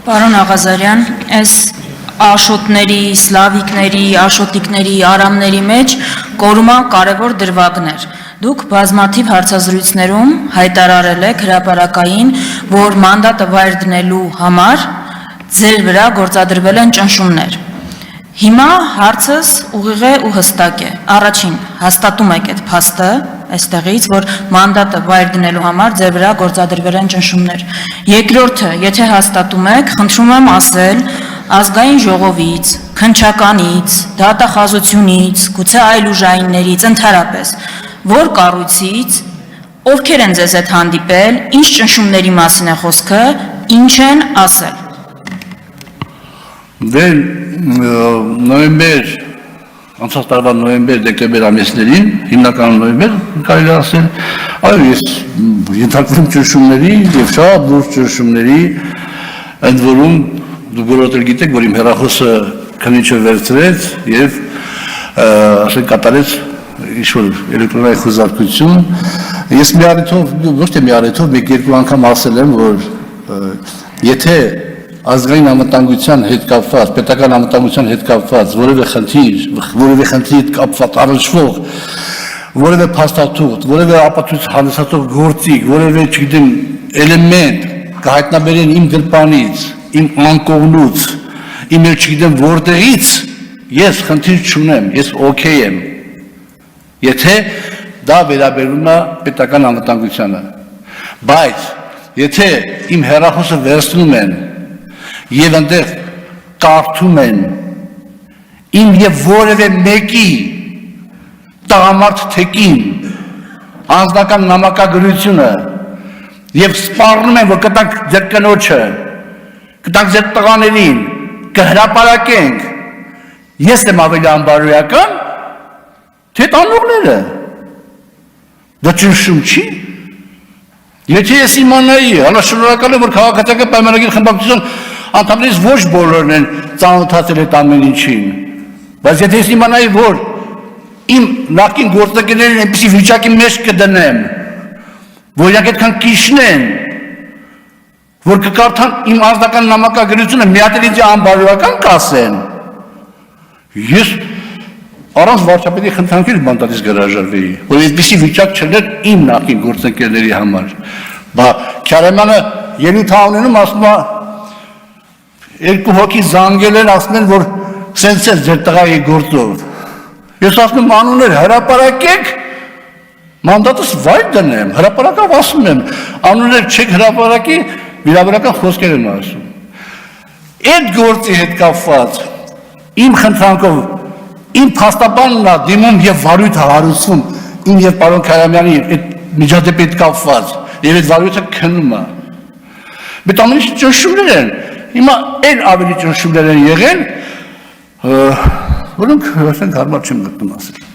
Պարոն Աղազարյան, այս աշոտների, սլավիկների, աշոտիկների, արամների մեջ կորուման կարևոր դրվագներ։ Դուք բազմաթիվ հարցազրույցներում հայտարարել եք հրապարակային, որ մանդատը վայր դնելու համար ձեր վրա գործադրվել են ճնշումներ։ Հիմա հարցս ուղիղ է ու հստակ է։ Առաջին, հաստատում եք այդ փաստը այստեղից, որ մանդատը վայր դնելու համար ձեր վրա գործադրվել են ճնշումներ։ Երկրորդը, եթե հաստատում եք, խնդրում եմ ասել ազգային ժողովից, քննչականից, դատախազությունից, գուցե այլ ուժայիններից, ընդհանրապես, որ կառույցից, ովքեր են ձեզ հետ հանդիպել, ինչ ճնշումների մասին է խոսքը, ինչ են ասել։ Դե նոյեմբեր, անցած տարվա նոյեմբեր, դեկտեմբեր ամիսներին, հիմնականում նոյեմբեր կարելի ասել, այո, ես ենթարկվում ճնշումների եւ շատ լուրջ ճնշումների, ընդ որում դուք բոլորդ գիտեք, որ իմ հեռախոսը քննիչը վերցրեց եւ ասենք կատարեց ինչ-որ էլեկտրոնային խոզարկություն։ Ես մի առիթով, ոչ թե մի առիթով, մեկ-երկու անգամ ասել եմ, որ եթե ազգային անվտանգության հետ կապված, պետական անվտանգության հետ կապված, որևէ խնդրի հետ կապված առնչվող, որևէ փաստաթուղթ, որևէ ապացույց հանդիսացող գործիք, որևէ, չգիտեմ, էլեմենտ կհայտնաբերեն իմ գրպանից, իմ անկողնուց, իմ չգիտեմ որտեղից, ես խնդիր չունեմ, ես օքեյ եմ, եթե դա վերաբերում է պետական անվտանգությանը, բայց եթե իմ հեռախոսը վերցնում են եւ այնտեղ կարդում են իմ եւ որևէ մեկի տղամարդ թեկին անձնական նամակագրությունը եւ սպառնում են, որ կտանք ձեր կնոջը, կտանք ձեր տղաներին, կհրապարակենք, ես եմ ավելի անբարոյական, թե տանողները, դա ճնշում չի։ Եթե ես իմանայի, շնորհակալ եմ, որ քաղաքացիական պայմանագիր խմբակցության անդամներից ոչ բոլորն են ծանոթացել այդ ամեն ինչին, բայց եթե ես իմանայի, որ իմ նախկին գործընկերներին այնպիսի վիճակի մեջ կդնեմ, որ իրանք այդքան կիջնեն, որ կկարդան իմ անձնական նամակագրությունը, մի հատ էլ ինձ անբարոյական կասեն, ես առանց վարչապետի խնդրանքից մանդատից կհրաժարվեի, որ այդպիսի վիճակ չլներ իմ նախկին գործընկերների համար։ Բա Քյարեմյանը ելույթ ունենում ասում է երկու հոգի զանգել են, ասում են, որ սենց է ձեր տղայի գործով։ Ես ասում եմ անուններ հրապարակեք, մանդատս վայր դնեմ, հրապարակավ ասում եմ, անուններ չեք հրապարակի, վիրավորական խոսքեր եմ ասում։ Այդ գործի հետ կապված իմ խնդրանքով իմ փաստաբանն է դիմում եւ վարույթը հարուցում իմ եւ պարոն Քարամյանի այդ միջադեպի հետ կապված եւ այդ վարույթը քննում է։ Բայց ամեն ինչ ճնշումներ են։ Հիմա այն ավելի ճնշումներ են եղել, որոնք ասենք հարմար չեմ գտնում ասել։